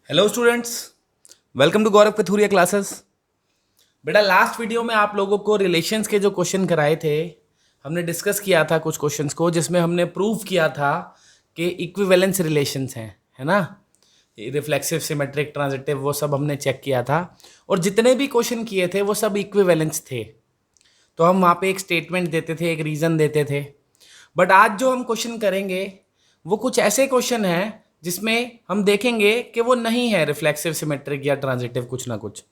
Hello students, welcome to Gaurav Pathuriya classes. बेटा last video में आप लोगों को रिलेशंस के जो क्वेश्चन कराए थे, हमने डिस्कस किया था कुछ क्वेश्चंस को, जिसमें हमने प्रूव किया था कि इक्विवेलेंस रिलेशंस हैं, है ना। रिफ्लेक्सिव, सिमेट्रिक, ट्रांजिटिव, वो सब हमने चेक किया था और जितने भी क्वेश्चन किए थे वो सब इक्विवेलेंस थे। तो हम वहाँ पे एक स्टेटमेंट देते थे, एक रीज़न देते थे। बट आज जो हम क्वेश्चन करेंगे वो कुछ ऐसे क्वेश्चन हैं जिसमें हम देखेंगे कि वो नहीं है रिफ्लेक्सिव, सिमेट्रिक या ट्रांजिटिव, कुछ ना कुछ।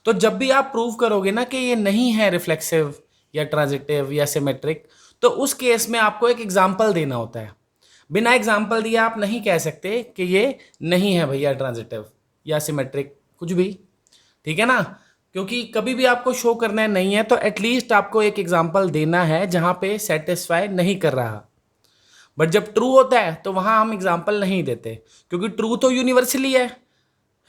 तो जब भी आप प्रूव करोगे ना कि ये नहीं है रिफ्लेक्सिव या ट्रांजिटिव या सिमेट्रिक, तो उस केस में आपको एक एग्जाम्पल देना होता है। बिना एग्जाम्पल दिए आप नहीं कह सकते कि ये नहीं है भैया ट्रांजिटिव या सिमेट्रिक, कुछ भी। ठीक है ना, क्योंकि कभी भी आपको शो करना है नहीं है तो एटलीस्ट आपको एक एग्जाम्पल देना है जहां पे सेटिस्फाई नहीं कर रहा। बट जब ट्रू होता है तो वहां हम एग्जाम्पल नहीं देते, क्योंकि ट्रू तो यूनिवर्सली है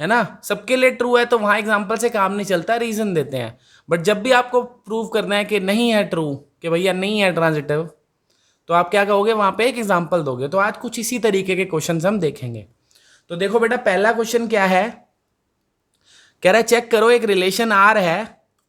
ना, सबके लिए ट्रू है, तो वहां एग्जाम्पल से काम नहीं चलता, रीजन देते हैं। बट जब भी आपको प्रूव करना है कि नहीं है ट्रू, कि भैया नहीं है ट्रांजिटिव, तो आप क्या कहोगे, वहां पे एक एग्जाम्पल दोगे। तो आज कुछ इसी तरीके के क्वेश्चन हम देखेंगे। तो देखो बेटा, पहला क्वेश्चन क्या है, कह रहा है चेक करो एक रिलेशन आर है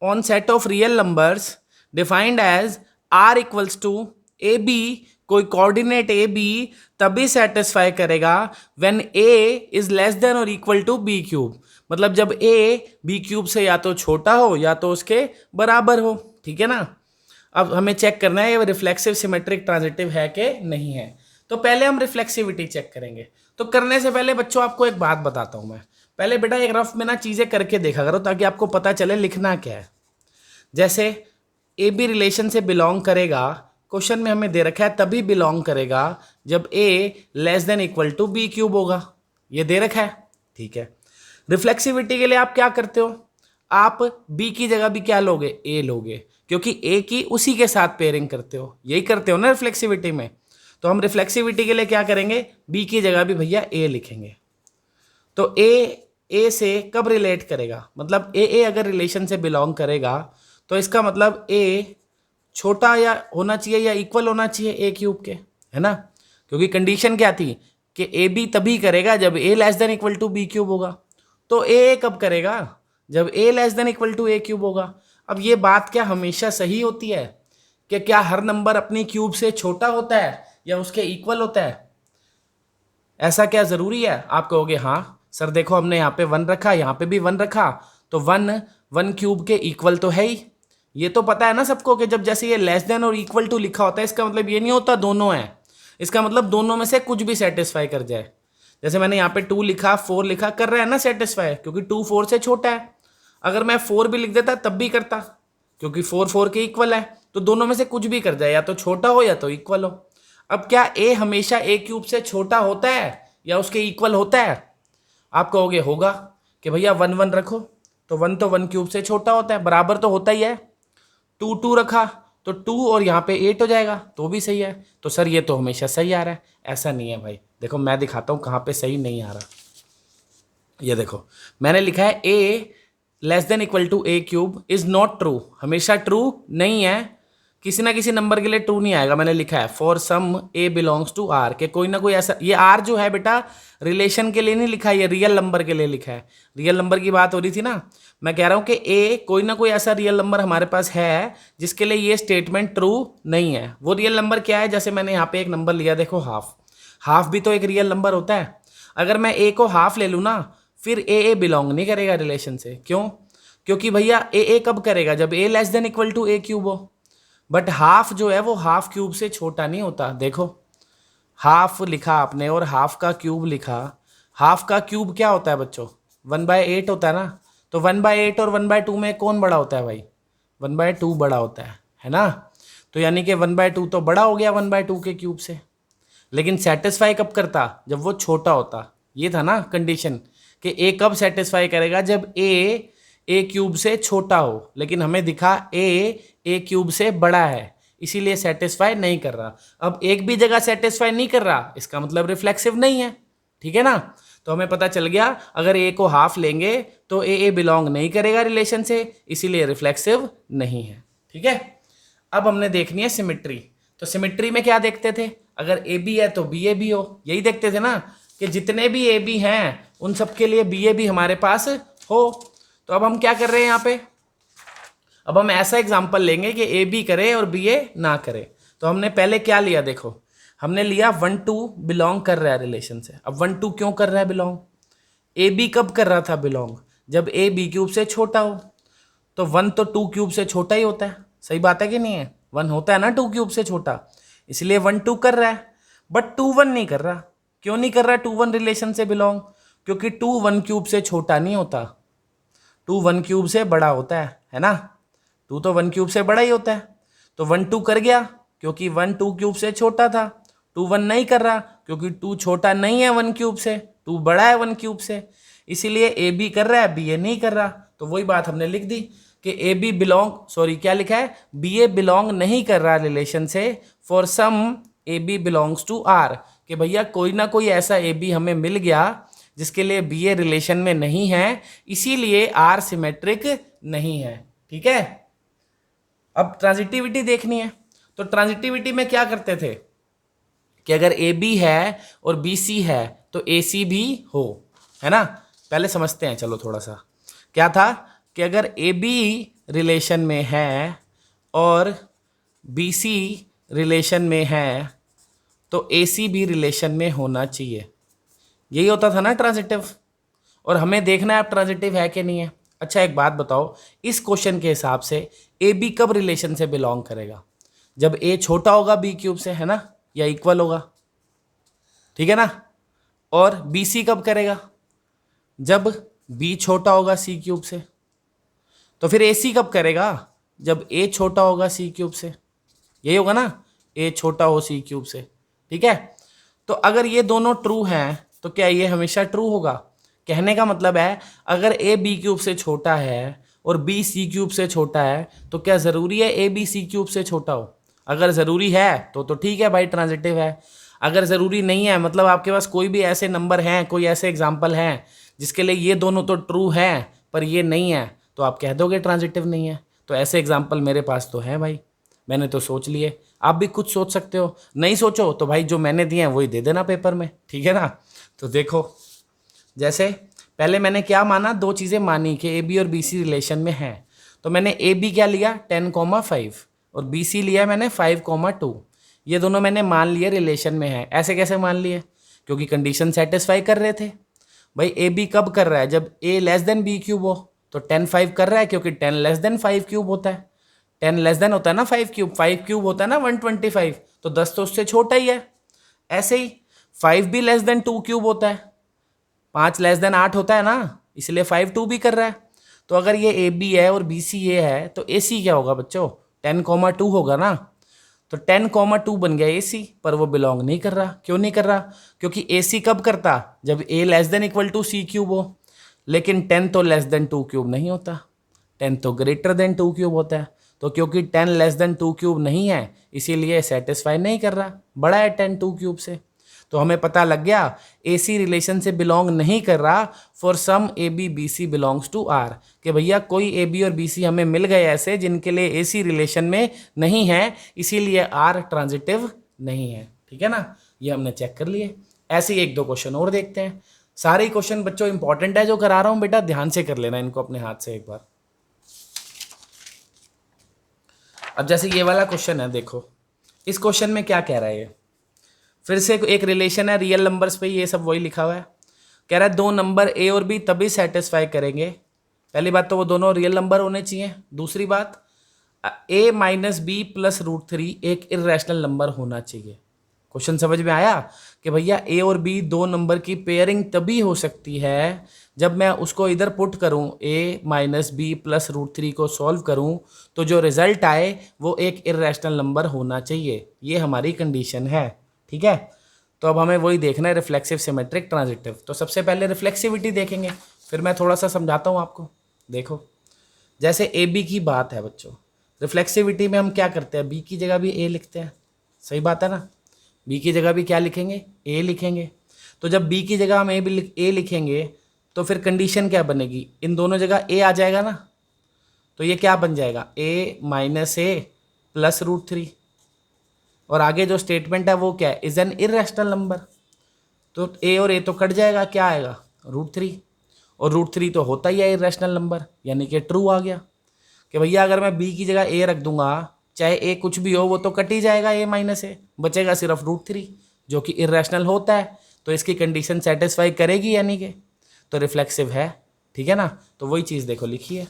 on set of real numbers defined as R equals to a b, कोई कोऑर्डिनेट ए बी तभी सेटिस्फाई करेगा when a is less than और इक्वल टू बी क्यूब। मतलब जब ए बी क्यूब से या तो छोटा हो या तो उसके बराबर हो। ठीक है ना। अब हमें चेक करना है ये रिफ्लेक्सिव, सिमेट्रिक, ट्रांजिटिव है कि नहीं है। तो पहले हम रिफ्लेक्सिविटी चेक करेंगे। तो करने से पहले बच्चों आपको एक बात बताता हूं मैं। पहले बेटा एक रफ में ना चीजें करके देखा करो ताकि आपको पता चले लिखना क्या है। जैसे ए बी रिलेशन से बिलोंग करेगा, क्वेश्चन में हमें दे रखा है तभी बिलोंग करेगा जब A less than equal to B cube होगा, ये दे रखा है। ठीक है। रिफ्लेक्सिविटी के लिए आप क्या करते हो, आप बी की जगह भी क्या लोगे, ए लोगे, क्योंकि ए की उसी के साथ पेयरिंग करते हो, यही करते हो ना रिफ्लेक्सिविटी में। तो हम रिफ्लेक्सिविटी के लिए क्या करेंगे, बी की जगह भी भैया ए लिखेंगे। तो ए से कब रिलेट करेगा, मतलब ए अगर रिलेशन से बिलोंग करेगा तो इसका मतलब ए छोटा या होना चाहिए या इक्वल होना चाहिए ए क्यूब के, है ना। क्योंकि कंडीशन क्या थी कि ए बी तभी करेगा जब A less than equal to B cube होगा। तो ए कब करेगा, जब A less than equal to A cube होगा। अब ये बात क्या हमेशा सही होती है कि क्या हर नंबर अपनी क्यूब से छोटा होता है या उसके इक्वल होता है, ऐसा क्या जरूरी है। आप कहोगे हाँ सर देखो हमने यहाँ पे वन रखा, यहाँ पे भी वन रखा, तो वन वन क्यूब के इक्वल तो है ही। ये तो पता है ना सबको कि जब जैसे ये लेस देन और इक्वल टू लिखा होता है, इसका मतलब ये नहीं होता दोनों है, इसका मतलब दोनों में से कुछ भी सेटिस्फाई कर जाए। जैसे मैंने यहाँ पे 2 लिखा, 4 लिखा, कर रहा है ना सेटिस्फाई, क्योंकि 2 4 से छोटा है। अगर मैं 4 भी लिख देता तब भी करता, क्योंकि 4 4 के इक्वल है। तो दोनों में से कुछ भी कर जाए, या तो छोटा हो या तो इक्वल हो। अब क्या ए हमेशा ए क्यूब से छोटा होता है या उसके इक्वल होता है। आप कहोगे होगा कि भैया वन वन रखो, तो वन तो वन क्यूब से छोटा होता है, बराबर तो होता ही है। 2 2 रखा तो 2 और यहाँ पे 8 हो जाएगा, तो भी सही है। तो सर ये तो हमेशा सही आ रहा है, ऐसा नहीं है भाई। देखो मैं दिखाता हूँ कहाँ पे सही नहीं आ रहा। ये देखो मैंने लिखा है A less than equal to A cube is not true, हमेशा ट्रू नहीं है, किसी ना किसी नंबर के लिए ट्रू नहीं आएगा। मैंने लिखा है for some a belongs to R, के कोई ना कोई ऐसा, ये आर जो है बेटा रिलेशन के लिए नहीं लिखा है, ये रियल नंबर के लिए लिखा है। रियल नंबर की बात हो रही थी ना, मैं कह रहा हूँ कि ए कोई ना कोई ऐसा रियल नंबर हमारे पास है जिसके लिए ये स्टेटमेंट ट्रू नहीं है। वो रियल नंबर क्या है, जैसे मैंने यहाँ पे एक नंबर लिया, देखो हाफ, हाफ भी तो एक रियल नंबर होता है। अगर मैं ए को हाफ ले लूँ ना, फिर ए बिलोंग नहीं करेगा रिलेशन से। क्यों, क्योंकि भैया ए कब करेगा, जब A less than equal to A cube हो। बट हाफ जो है वो हाफ क्यूब से छोटा नहीं होता। देखो हाफ लिखा आपने और हाफ का क्यूब लिखा, हाफ का क्यूब क्या होता है बच्चों, 1/8 होता है ना। तो 1/8 और 1/2 में कौन बड़ा होता है भाई, 1/2 बड़ा होता है ना। तो यानी कि 1/2 तो बड़ा हो गया 1/2 के क्यूब से। लेकिन सेटिस्फाई कब करता, जब वो छोटा होता। ये था ना कंडीशन कि ए कब सेटिस्फाई करेगा, जब ए क्यूब से छोटा हो। लेकिन हमें दिखा ए क्यूब से बड़ा है, इसीलिए सेटिस्फाई नहीं कर रहा। अब एक भी जगह सेटिस्फाई नहीं कर रहा, इसका मतलब रिफ्लेक्सिव नहीं है। ठीक है ना। तो हमें पता चल गया अगर ए को हाफ लेंगे तो ए बिलोंग नहीं करेगा रिलेशन से, इसीलिए रिफ्लेक्सिव नहीं है। ठीक है। अब हमने देखनी है सिमिट्री। तो सिमिट्री में क्या देखते थे, अगर ए बी है तो बी ए भी हो, यही देखते थे ना। कि जितने भी ए बी हैं उन सब के लिए बी ए भी हमारे पास हो। तो अब हम क्या कर रहे हैं यहाँ पे, अब हम ऐसा एग्जाम्पल लेंगे कि ए बी करे और बी ए ना करे। तो हमने पहले क्या लिया, देखो हमने लिया 1 2 बिलोंग कर रहा है रिलेशन से। अब 1 2 क्यों कर रहा है बिलोंग, ए बी कब कर रहा था बिलोंग, जब ए बी क्यूब से छोटा हो। तो 1 तो 2 क्यूब से छोटा ही होता है, सही बात है कि नहीं है, 1 होता है ना 2 क्यूब से छोटा, इसलिए 1 2 कर रहा है। बट 2 1 नहीं कर रहा, क्यों नहीं कर रहा 2 1 रिलेशन से बिलोंग, क्योंकि 2 1 क्यूब से छोटा नहीं होता, 2 1 क्यूब से बड़ा होता है ना, 2 तो 1 क्यूब से बड़ा ही होता है। तो 1 2 कर गया क्योंकि 1 2 क्यूब से छोटा था, 2 1 नहीं कर रहा क्योंकि 2 छोटा नहीं है 1 क्यूब से, 2 बड़ा है 1 क्यूब से, इसीलिए ए बी कर रहा है, बी ए नहीं कर रहा। तो वही बात हमने लिख दी कि ए बी बिलोंग, सॉरी क्या लिखा है, बी ए बिलोंग नहीं कर रहा रिलेशन से for some a b belongs to R, कि भैया कोई ना कोई ऐसा ए बी हमें मिल गया जिसके लिए बी ए रिलेशन में नहीं है, इसीलिए आर सिमेट्रिक नहीं है। ठीक है, अब ट्रांजिटिविटी देखनी है। तो ट्रांजिटिविटी में क्या करते थे कि अगर ए बी है और बी सी है तो ए सी भी हो, है ना। पहले समझते हैं, चलो थोड़ा सा क्या था कि अगर ए बी रिलेशन में है और बी सी रिलेशन में है तो ए सी भी रिलेशन में होना चाहिए, यही होता था ना ट्रांजिटिव। और हमें देखना है अब ट्रांजिटिव है कि नहीं है। अच्छा एक बात बताओ, इस क्वेश्चन के हिसाब से ए बी कब रिलेशन से बिलोंग करेगा, जब ए छोटा होगा बी क्यूब से, है ना, या इक्वल होगा, ठीक है ना। और बी सी कब करेगा, जब बी छोटा होगा सी क्यूब से। तो फिर ए सी कब करेगा, जब ए छोटा होगा सी क्यूब से, यही होगा ना, ए छोटा हो सी क्यूब से। ठीक है, तो अगर ये दोनों ट्रू हैं तो क्या ये हमेशा ट्रू होगा। कहने का मतलब है अगर ए बी क्यूब से छोटा है और बी सी क्यूब से छोटा है तो क्या ज़रूरी है ए बी सी क्यूब से छोटा हो। अगर ज़रूरी है तो ठीक है भाई, ट्रांजिटिव है। अगर ज़रूरी नहीं है, मतलब आपके पास कोई भी ऐसे नंबर हैं, कोई ऐसे एग्जाम्पल हैं जिसके लिए ये दोनों तो ट्रू हैं पर ये नहीं है, तो आप कह दोगे ट्रांजिटिव नहीं है। तो ऐसे एग्जाम्पल मेरे पास तो हैं भाई, मैंने तो सोच लिए, आप भी कुछ सोच सकते हो। नहीं सोचो तो भाई जो मैंने दिए हैं वही दे देना पेपर में, ठीक है ना। तो देखो, जैसे पहले मैंने क्या माना, दो चीज़ें मानी कि ए बी और बी सी रिलेशन में है। तो मैंने ए बी क्या लिया 10,5 और बी सी लिया मैंने 5,2, ये दोनों मैंने मान लिए रिलेशन में है। ऐसे कैसे मान लिए, क्योंकि कंडीशन सेटिस्फाई कर रहे थे। भाई ए बी कब कर रहा है, जब A less then B cube हो। तो 10 5 कर रहा है क्योंकि 10 लेस देन 5 क्यूब होता है, 10 लेस देन होता है ना 5 क्यूब, 5 क्यूब होता है ना 125, तो 10 तो उससे छोटा ही है। ऐसे ही 5 भी लेस देन 2 क्यूब होता है, 5 लेस देन 8 होता है ना, इसलिए 5 2 भी कर रहा है। तो अगर ये ए बी है और बी सी ये है तो ए सी क्या होगा बच्चों, 10,2 होगा ना। तो 10,2 बन गया ए सी, पर वो बिलोंग नहीं कर रहा। क्यों नहीं कर रहा, क्योंकि ए सी कब करता, जब A less than equal to C cube हो। लेकिन 10 तो लेस देन 2 क्यूब नहीं होता, 10 तो ग्रेटर देन 2 क्यूब होता है। तो क्योंकि 10 लेस देन 2 क्यूब नहीं है इसीलिए सेटिस्फाई नहीं कर रहा, बड़ा है 10 2 क्यूब से। तो हमें पता लग गया ए सी रिलेशन से बिलोंग नहीं कर रहा for some a b b c belongs to R, कि भैया कोई ए बी और बी सी हमें मिल गए ऐसे जिनके लिए ए सी रिलेशन में नहीं है, इसीलिए आर ट्रांजिटिव नहीं है। ठीक है ना, ये हमने चेक कर लिए। ऐसे ही एक दो क्वेश्चन और देखते हैं। सारे ही क्वेश्चन बच्चों इंपॉर्टेंट है जो करा रहा हूँ, बेटा ध्यान से कर लेना इनको अपने हाथ से एक बार। अब जैसे ये वाला क्वेश्चन है, देखो इस क्वेश्चन में क्या कह रहा है, ये फिर से एक रिलेशन है रियल नंबर्स पे, ये सब वही लिखा हुआ है। कह रहा है दो नंबर ए और बी तभी सेटिस्फाई करेंगे। पहली बात तो वो दोनों रियल नंबर होने चाहिए। दूसरी बात ए माइनस बी प्लस √3 एक इर्रेशनल नंबर होना चाहिए। क्वेश्चन समझ में आया कि भैया ए और बी दो नंबर की पेयरिंग तभी हो सकती है जब मैं उसको इधर पुट करूं, ए माइनस बी प्लस √3 को सॉल्व करूं तो जो रिजल्ट आए वो एक इर्रेशनल नंबर होना चाहिए। ये हमारी कंडीशन है, ठीक है। तो अब हमें वही देखना है, रिफ्लेक्सिव सिमेट्रिक ट्रांजिटिव। तो सबसे पहले रिफ्लेक्सिविटी देखेंगे, फिर मैं थोड़ा सा समझाता हूँ आपको। देखो जैसे ए बी की बात है बच्चों, रिफ्लेक्सिविटी में हम क्या करते हैं, बी की जगह भी ए लिखते हैं, सही बात है ना। बी की जगह भी क्या लिखेंगे, ए लिखेंगे। तो जब बी की जगह हम ए लिखेंगे तो फिर कंडीशन क्या बनेगी, इन दोनों जगह ए आ जाएगा ना, तो ये क्या बन जाएगा, ए माइनस ए प्लस √3। और आगे जो स्टेटमेंट है वो क्या है, इज एन इर्रेशनल नंबर। तो ए और ए तो कट जाएगा, क्या आएगा √3, और √3 तो होता ही है इरेशनल नंबर, यानी कि ट्रू आ गया कि भैया अगर मैं बी की जगह ए रख दूंगा, चाहे ए कुछ भी हो वो तो कट ही जाएगा, ए माइनस ए बचेगा सिर्फ √3 जो कि इरेशनल होता है, तो इसकी कंडीशन सेटिस्फाई करेगी यानी कि, तो रिफ्लेक्सिव है, ठीक है ना। तो वही चीज़ देखो लिखी है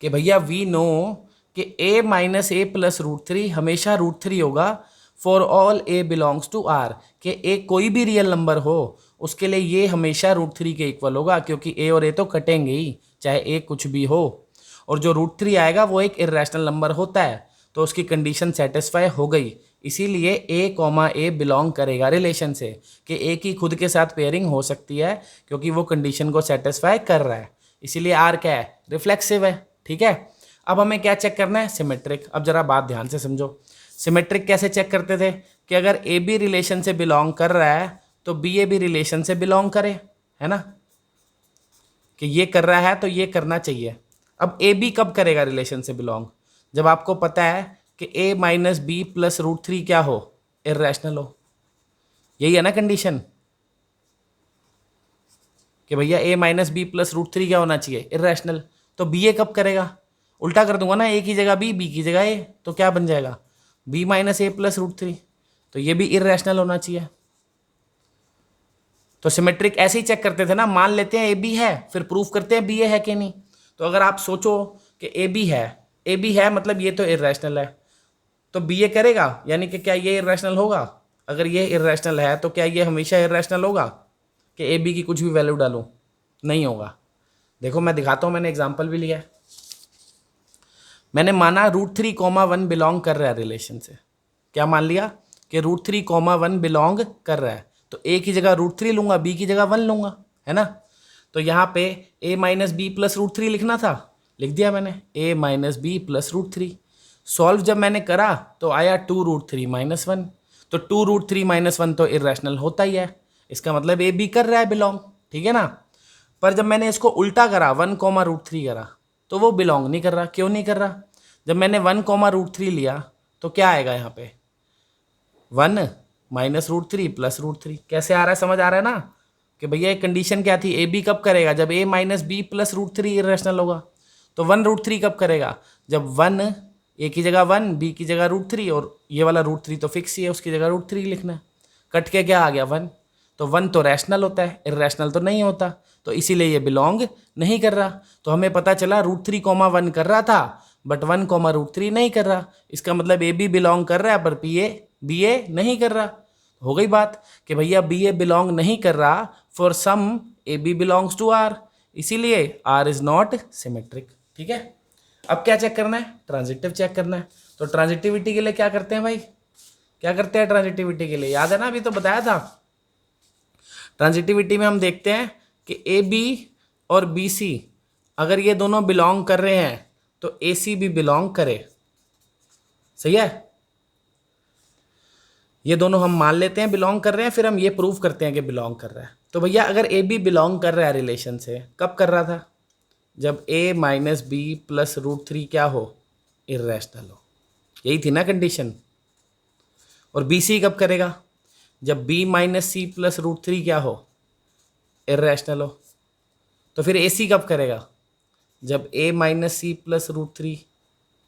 कि भैया वी नो कि a माइनस ए प्लस √3 हमेशा √3 होगा for all a belongs to r, कि a कोई भी रियल नंबर हो उसके लिए ये हमेशा √3 के इक्वल होगा, क्योंकि a और a तो कटेंगे ही चाहे a कुछ भी हो, और जो √3 आएगा वो एक इरेशनल नंबर होता है, तो उसकी कंडीशन सेटिस्फाई हो गई। इसीलिए a, बिलोंग करेगा रिलेशन से, कि a की खुद के साथ पेयरिंग हो सकती है क्योंकि वो कंडीशन को सेटिस्फाई कर रहा है, इसीलिए r क्या है रिफ्लेक्सिव है, ठीक है। अब हमें क्या चेक करना है सिमेट्रिक। अब जरा बात ध्यान से समझो, सिमेट्रिक कैसे चेक करते थे कि अगर ए बी रिलेशन से बिलोंग कर रहा है तो बी ए भी रिलेशन से बिलोंग करे, है ना, कि ये कर रहा है तो ये करना चाहिए। अब ए बी कब करेगा रिलेशन से बिलोंग, जब आपको पता है कि ए माइनस बी प्लस √3 क्या हो इरेशनल हो, यही है ना कंडीशन कि भैया ए माइनस बी प्लस √3 क्या होना चाहिए इरेशनल, तो बी ए कब करेगा, उल्टा कर दूंगा ना, ए की जगह बी की जगह ए, तो क्या बन जाएगा बी माइनस ए प्लस √3, तो ये भी इरेशनल होना चाहिए। तो सिमेट्रिक ऐसे ही चेक करते थे ना, मान लेते हैं ए बी है फिर प्रूफ करते हैं बी ए है कि नहीं। तो अगर आप सोचो कि ए बी है मतलब ये तो इरेशनल है, तो बी ए करेगा यानी कि क्या ये इरेशनल होगा, अगर ये इरेशनल है तो क्या ये हमेशा इरेशनल होगा कि ए बी की कुछ भी वैल्यू डालूं, नहीं होगा। देखो मैं दिखाता हूँ, मैंने एग्जाम्पल भी लिया है। मैंने माना √3, 1 बिलोंग कर रहा है रिलेशन से, क्या मान लिया कि √3, 1 बिलोंग कर रहा है, तो ए की जगह √3 लूंगा, बी की जगह 1 लूंगा, है ना। तो यहाँ पे a माइनस बी प्लस √3 लिखना था, लिख दिया मैंने a minus b plus √3। Solve जब मैंने करा तो आया 2√3 - 1, तो 2√3 - 1 तो इरेशनल होता ही है, इसका मतलब ए बी कर रहा है बिलोंग, ठीक है ना। पर जब मैंने इसको उल्टा करा 1, √3 करा तो वो बिलोंग नहीं कर रहा। क्यों नहीं कर रहा, जब मैंने 1, √3 लिया तो क्या आएगा यहाँ पे 1 माइनस √3 प्लस √3, कैसे आ रहा है समझ आ रहा है ना, कि भैया एक कंडीशन क्या थी, ए बी कब करेगा जब a minus b plus √3 irrational होगा, तो 1√3 कब करेगा जब 1 a की जगह 1 b की जगह √3, और ये वाला √3 तो फिक्स ही है उसकी जगह √3 लिखना है, कट के क्या आ गया 1, तो 1 तो रैशनल होता है इरेशनल तो नहीं होता, तो इसीलिए ये बिलोंग नहीं कर रहा। तो हमें पता चला √3, 1 कर रहा था बट 1, √3 नहीं कर रहा, इसका मतलब ए बी बिलोंग कर रहा है पर बी ए नहीं कर रहा। हो गई बात कि भैया बी ए बिलोंग नहीं कर रहा for some a b belongs to R, इसीलिए आर इज नॉट सिमेट्रिक, ठीक है। अब क्या चेक करना है, ट्रांजिटिव चेक करना है। तो ट्रांजिटिविटी के लिए क्या करते हैं भाई, क्या करते हैं ट्रांजिटिविटी के लिए, याद है ना अभी तो बताया था। ट्रांजिटिविटी में हम देखते हैं कि ए बी और बी सी अगर ये दोनों बिलोंग कर रहे हैं तो ए सी भी बिलोंग करे, सही है। ये दोनों हम मान लेते हैं बिलोंग कर रहे हैं, फिर हम ये प्रूव करते हैं कि बिलोंग कर रहा है। तो भैया अगर ए बी बिलोंग कर रहा है रिलेशन से, कब कर रहा था जब a माइनस बी प्लस √3 क्या हो इरेशनल हो, यही थी ना कंडीशन। और बी सी कब करेगा जब b माइनस सी प्लस √3 क्या हो इरेशनल हो। तो फिर ए सी कब करेगा जब a minus c plus √3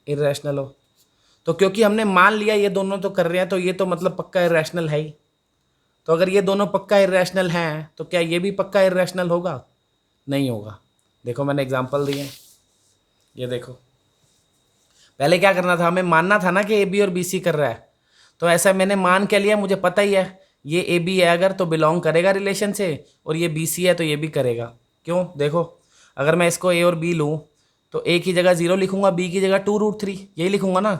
irrational हो। तो क्योंकि हमने मान लिया ये दोनों तो कर रहे हैं तो ये तो मतलब पक्का इरेशनल है ही, तो अगर ये दोनों पक्का इरेशनल हैं तो क्या ये भी पक्का इरेशनल होगा, नहीं होगा। देखो मैंने एग्जांपल दिए, ये देखो पहले क्या करना था, हमें मानना था ना कि ए बी और बी सी कर रहा है, तो ऐसा मैंने मान के लिया, मुझे पता ही है ये ए बी है अगर तो बिलोंग करेगा रिलेशन से, और ये बी सी है तो ये भी करेगा। क्यों, देखो अगर मैं इसको ए और बी लूँ तो ए की जगह 0 लिखूंगा, बी की जगह 2√3 यही लिखूंगा ना,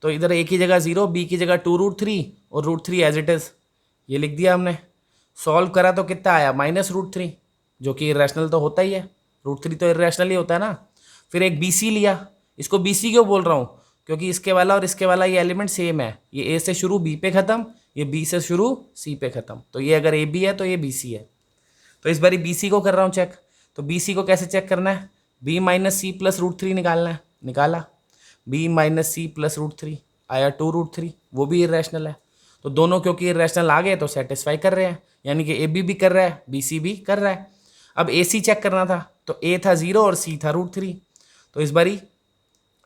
तो इधर ए की जगह 0 बी की जगह 2√3 और √3 एज इट इज़ ये लिख दिया हमने। सॉल्व करा तो कितना आया -√3, जो कि इरेशनल तो होता ही है, √3 तो इरेशनल ही होता है ना। फिर एक बी सी लिया, इसको बी सी क्यों बोल रहा हूँ, क्योंकि इसके वाला और इसके वाला ये एलिमेंट सेम है, ये ए से शुरू बी पे ख़त्म, ये बी से शुरू सी पे ख़त्म, तो ये अगर ए बी है तो ये बी सी है। तो इस बारी बी सी को कर रहा हूँ चेक, तो बी सी को कैसे चेक करना है, बी माइनस सी प्लस √3 निकालना है, निकाला बी माइनस सी प्लस √3 आया 2√3, वो भी इरेशनल है। तो दोनों क्योंकि इरेशनल आ गए तो सेटिस्फाई कर रहे हैं, यानी कि ए बी भी कर रहा है, बी सी भी कर रहा है। अब ए सी चेक करना था, तो ए था 0 और सी था √3, तो इस बारी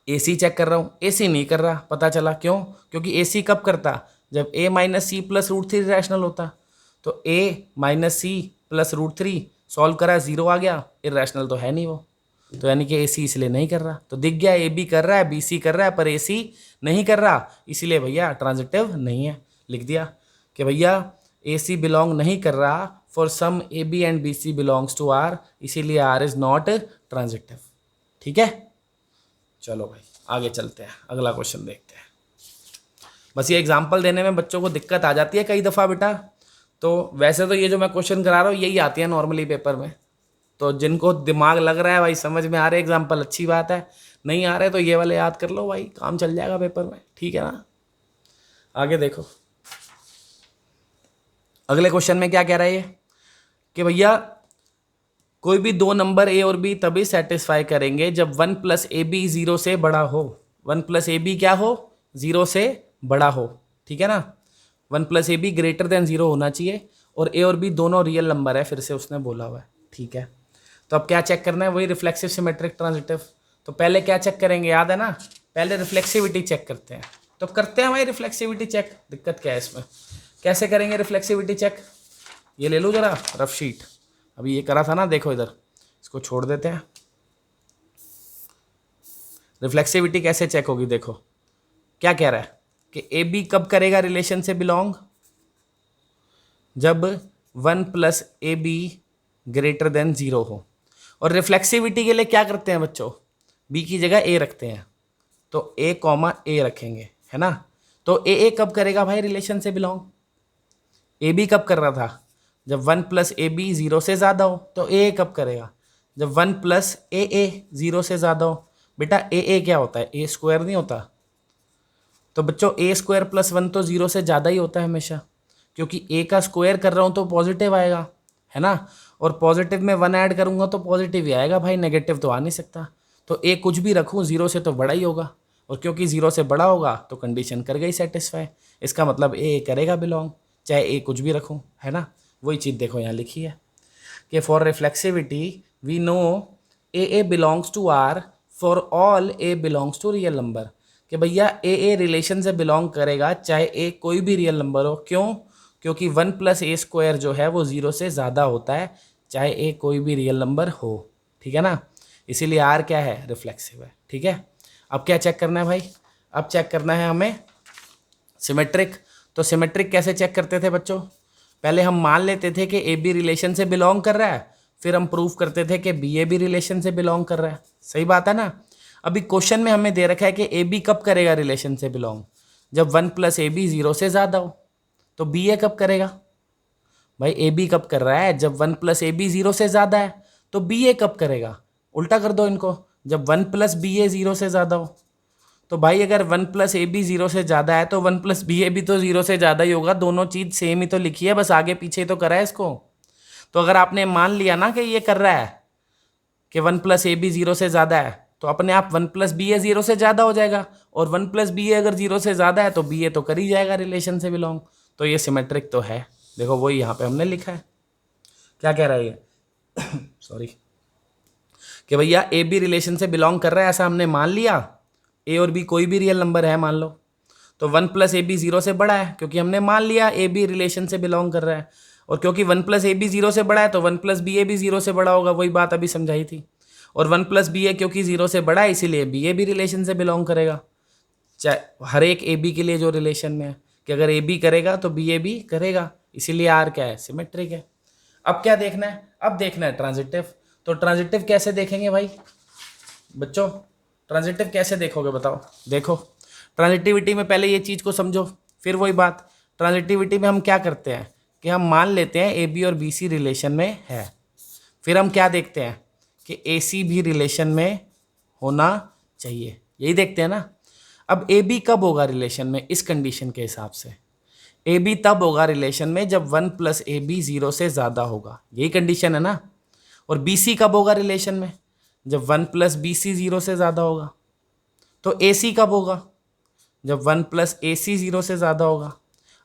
ए सी चेक कर रहा हूँ, ए सी नहीं कर रहा, पता चला क्यों? क्योंकि ए सी कब करता? जब ए माइनस सी प्लस √3 रैशनल होता। तो ए माइनस सी प्लस √3 सॉल्व करा, 0 आ गया, इरेशनल तो है नहीं वो, तो यानी कि ए सी इसलिए नहीं कर रहा। तो दिख गया ए बी कर रहा है, बी सी कर रहा है, पर ए सी नहीं कर रहा, इसलिए भैया ट्रांजिटिव नहीं है। लिख दिया कि भैया ए सी बिलोंग नहीं कर रहा for some a b and b c belongs to R, इसीलिए आर इज नॉट ट्रांजिटिव। ठीक है, चलो भाई आगे चलते हैं, अगला क्वेश्चन देखते हैं। बस ये एग्जाम्पल देने में बच्चों को दिक्कत आ जाती है कई दफ़ा बेटा, तो वैसे तो ये जो मैं क्वेश्चन करा रहा हूँ यही आती है नॉर्मली पेपर में, तो जिनको दिमाग लग रहा है भाई, समझ में आ रहे एग्जाम्पल, अच्छी बात है, नहीं आ रहे तो ये वाले याद कर लो भाई, काम चल जाएगा पेपर में। ठीक है ना, आगे देखो अगले क्वेश्चन में क्या कह रहा है ये, कि भैया कोई भी दो नंबर ए और बी तभी सेटिस्फाई करेंगे जब 1 प्लस ए बी 0 से बड़ा हो। 1 प्लस ए बी क्या हो? 0 से बड़ा हो। ठीक है ना, 1 plus A be greater than 0 होना चाहिए, और ए और बी दोनों रियल नंबर है, फिर से उसने बोला हुआ है। ठीक है, तो अब क्या चेक करना है? वही रिफ्लेक्सिव सिमेट्रिक ट्रांजिटिव। तो पहले क्या चेक करेंगे, याद है ना? पहले रिफ्लेक्सिविटी चेक करते हैं, तो करते हैं भाई रिफ्लेक्सिविटी चेक। दिक्कत क्या है इसमें, कैसे करेंगे रिफ्लेक्सिविटी चेक? ये ले लो जरा रफ शीट, अभी ये करा था ना, देखो इधर, इसको छोड़ देते हैं। रिफ्लेक्सिविटी कैसे चेक होगी, देखो क्या कह रहा है कि ए बी कब करेगा रिलेशन से बिलोंग? जब 1 plus A be greater than 0 हो। और रिफ्लेक्सिविटी के लिए क्या करते हैं बच्चों? बी की जगह ए रखते हैं, तो ए कॉमा ए रखेंगे, है ना? तो ए कब करेगा भाई रिलेशन से बिलोंग? ए बी कब कर रहा था? जब 1 प्लस ए बी 0 से ज़्यादा हो। तो ए कब करेगा? जब 1 प्लस ए 0 से ज़्यादा हो। बेटा ए क्या होता है? ए स्क्वायर नहीं होता? तो बच्चों ए स्क्वायर प्लस 1 तो 0 से ज़्यादा ही होता है हमेशा, क्योंकि ए का स्क्वायर कर रहा हूँ तो पॉजिटिव आएगा, है ना? और पॉजिटिव में 1 ऐड करूँगा तो पॉजिटिव ही आएगा भाई, नेगेटिव तो आ नहीं सकता। तो ए कुछ भी रखूँ 0 से तो बड़ा ही होगा, और क्योंकि 0 से बड़ा होगा तो कंडीशन कर गई सेटिस्फाई। इसका मतलब ए करेगा बिलोंग, चाहे ए कुछ भी रखूँ, है ना? वही चीज़ देखो यहाँ लिखी है कि for reflexivity we know a belongs to R for all a belongs to real number. कि भैया ए रिलेशन से बिलोंग करेगा चाहे ए कोई भी रियल नंबर हो। क्यों? क्योंकि 1 प्लस ए स्क्वायर जो है वो 0 से ज़्यादा होता है, चाहे ए कोई भी रियल नंबर हो। ठीक है ना, इसीलिए आर क्या है? रिफ्लेक्सिव है। ठीक है, अब क्या चेक करना है भाई? अब चेक करना है हमें सिमेट्रिक। तो सिमेट्रिक कैसे चेक करते थे बच्चों? पहले हम मान लेते थे कि ए बी रिलेशन से बिलोंग कर रहा है, फिर हम प्रूफ करते थे कि बी ए भी रिलेशन से बिलोंग कर रहा है। सही बात है ना? अभी क्वेश्चन में हमें दे रखा है कि ए बी कब करेगा रिलेशन से बिलोंग? जब 1 प्लस ए बी 0 से ज़्यादा हो। तो बी ए कब करेगा भाई? ए बी कब कर रहा है? जब 1 प्लस ए बी 0 से ज़्यादा है। तो बी ए कब करेगा? उल्टा कर दो इनको, जब 1 प्लस बी ए 0 से ज़्यादा हो। तो भाई अगर 1 प्लस ए बी 0 से ज़्यादा है तो 1 प्लस बी ए भी तो 0 से ज़्यादा ही होगा। दोनों चीज़ सेम ही तो लिखी है, बस आगे पीछे तो करा है इसको। तो अगर आपने मान लिया ना कि ये कर रहा है कि 1 प्लस ए बी 0 से ज़्यादा है, तो अपने आप 1 प्लस बी ए 0 से ज़्यादा हो जाएगा, और 1 प्लस बी ए अगर 0 से ज़्यादा है तो बी ए तो कर ही जाएगा रिलेशन से बिलोंग। तो ये सिमेट्रिक तो है। देखो वही यहाँ पे हमने लिखा है। क्या कह रहा है ये सॉरी, कि भैया ए बी रिलेशन से बिलोंग कर रहा है, ऐसा हमने मान लिया। ए और बी कोई भी रियल नंबर है मान लो, तो 1 प्लस ए बी 0 से बड़ा है, क्योंकि हमने मान लिया ए बी रिलेशन से बिलोंग कर रहा है। और क्योंकि 1 प्लस ए बी 0 से बड़ा है तो 1 प्लस बी ए भी 0 से बड़ा होगा, वही बात अभी समझाई थी। और 1 प्लस बी ए क्योंकि 0 से बड़ा है, इसीलिए बी ए भी रिलेशन से बिलोंग करेगा, चाहे हर एक ए बी के लिए जो रिलेशन में है, कि अगर ए बी करेगा तो बी ए भी करेगा, इसीलिए आर क्या है? सिमेट्रिक है। अब क्या देखना है? अब देखना है ट्रांजिटिव। तो ट्रांजिटिव कैसे देखेंगे भाई बच्चों? ट्रांजिटिव कैसे देखोगे बताओ? देखो ट्रांजिटिविटी में पहले ये चीज़ को समझो, फिर वही बात। ट्रांजिटिविटी में हम क्या करते हैं कि हम मान लेते हैं ए बी और बी सी रिलेशन में है, फिर हम क्या देखते हैं कि ए सी भी रिलेशन में होना चाहिए, यही देखते हैं ना। अब ए बी कब होगा रिलेशन में? इस कंडीशन के हिसाब से ए बी तब होगा रिलेशन में जब 1 प्लस ए बी 0 से ज़्यादा होगा, यही कंडीशन है ना। और बी सी कब होगा रिलेशन में? जब 1 प्लस बी सी 0 से ज़्यादा होगा। तो ए सी कब होगा? जब 1 प्लस ए सी 0 से ज़्यादा होगा।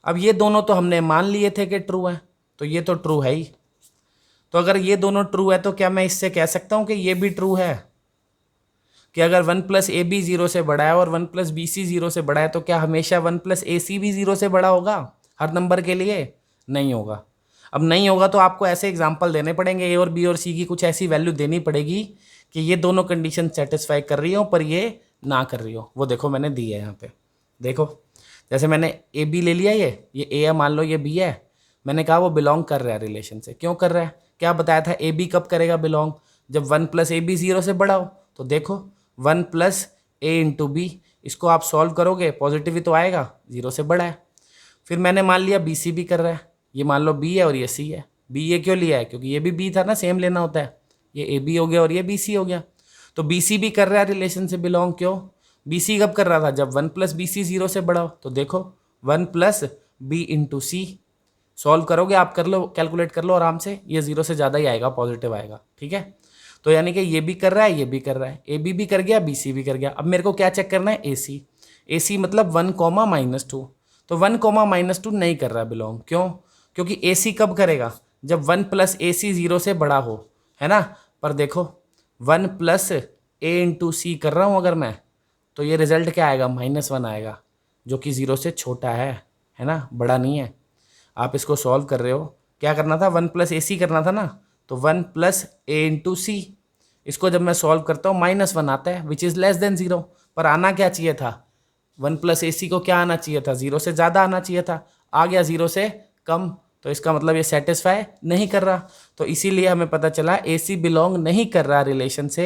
अब ये दोनों तो हमने मान लिए थे कि ट्रू है, तो ये तो ट्रू है ही। तो अगर ये दोनों ट्रू है तो क्या मैं इससे कह सकता हूं कि ये भी ट्रू है कि अगर 1 प्लस ए बी 0 से बड़ा है और 1 प्लस बी सी 0 से बड़ा है तो क्या हमेशा 1 प्लस ए सी भी 0 से बड़ा होगा हर नंबर के लिए? नहीं होगा। अब नहीं होगा तो आपको ऐसे एग्जाम्पल देने पड़ेंगे, ए और बी और सी की कुछ ऐसी वैल्यू देनी पड़ेगी कि ये दोनों कंडीशन सेटिस्फाई कर रही हो पर ये ना कर रही हो। वो देखो मैंने दी है यहाँ पे, देखो जैसे मैंने ए बी ले लिया, ये ए है मान लो, ये बी है, मैंने कहा वो बिलोंग कर रहा है रिलेशन से। क्यों कर रहा है? क्या बताया था? ए बी कब करेगा बिलोंग? जब 1 प्लस ए बी 0 से बड़ा हो। तो देखो 1 प्लस ए इंटू बी, इसको आप सॉल्व करोगे पॉजिटिव ही तो आएगा, 0 से बड़ा है। फिर मैंने मान लिया बी सी भी कर रहा है, ये मान लो बी है और ये सी है। बी ये क्यों लिया है? क्योंकि ये भी बी था ना, सेम लेना होता है। ये ए बी हो गया और ये बी सी हो गया। तो बी सी भी कर रहा है रिलेशन से बिलोंग। क्यों? बी सी कब कर रहा था? जब 1 प्लस बी सी 0 से बड़ा हो। तो देखो 1 प्लस बी इंटू सी, सॉल्व करोगे आप, कर लो, कैलकुलेट कर लो आराम से, ये 0 से ज़्यादा ही आएगा, पॉजिटिव आएगा। ठीक है, तो यानी कि ये भी कर रहा है, ये भी कर रहा है, ए बी भी कर गया, बी सी भी कर गया। अब मेरे को क्या चेक करना है? ए सी। ए सी मतलब 1 कॉमा -2। तो 1 कॉमा -2 नहीं कर रहा बिलोंग। क्यों? क्योंकि ए सी कब करेगा? जब 1 प्लस ए सी 0 से बड़ा हो, है ना। पर देखो 1 प्लस ए इंटू सी कर रहा हूँ अगर मैं, तो ये रिजल्ट क्या आएगा? -1 आएगा, जो कि 0 से छोटा है ना, बड़ा नहीं है। आप इसको सॉल्व कर रहे हो, क्या करना था? 1 प्लस ए सी करना था ना, तो 1 प्लस ए इंटू सी, इसको जब मैं सॉल्व करता हूँ -1 आता है, विच इज़ लेस देन 0। पर आना क्या चाहिए था? 1 प्लस ए सी को क्या आना चाहिए था? 0 से ज़्यादा आना चाहिए था, आ गया 0 से कम। तो इसका मतलब ये सेटिस्फाई नहीं कर रहा। तो इसीलिए हमें पता चला ए सी बिलोंग नहीं कर रहा रिलेशन से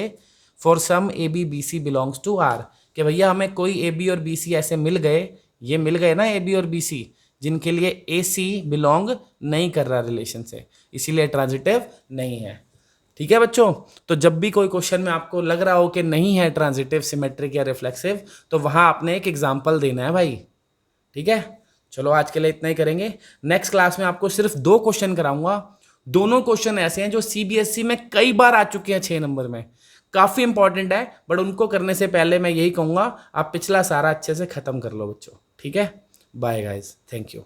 for some a b b c belongs to R, कि भैया हमें कोई ए बी और बी सी ऐसे मिल गए, ये मिल गए ना ए बी और बी सी, जिनके लिए ए सी बिलोंग नहीं कर रहा रिलेशन से, इसीलिए ट्रांजिटिव नहीं है। ठीक है बच्चों, तो जब भी कोई क्वेश्चन में आपको लग रहा हो कि नहीं है ट्रांजिटिव, सिमेट्रिक या रिफ्लेक्सिव, तो वहां आपने एक एग्जाम्पल देना है भाई। ठीक है, चलो आज के लिए इतना ही करेंगे। नेक्स्ट क्लास में आपको सिर्फ 2 क्वेश्चन कराऊंगा। दोनों क्वेश्चन ऐसे हैं जो सीबीएसई में कई बार आ चुके हैं 6 नंबर में, काफी इंपॉर्टेंट है, बट उनको करने से पहले मैं यही कहूंगा आप पिछला सारा अच्छे से खत्म कर लो बच्चों। ठीक है, बाय गाइज, थैंक यू।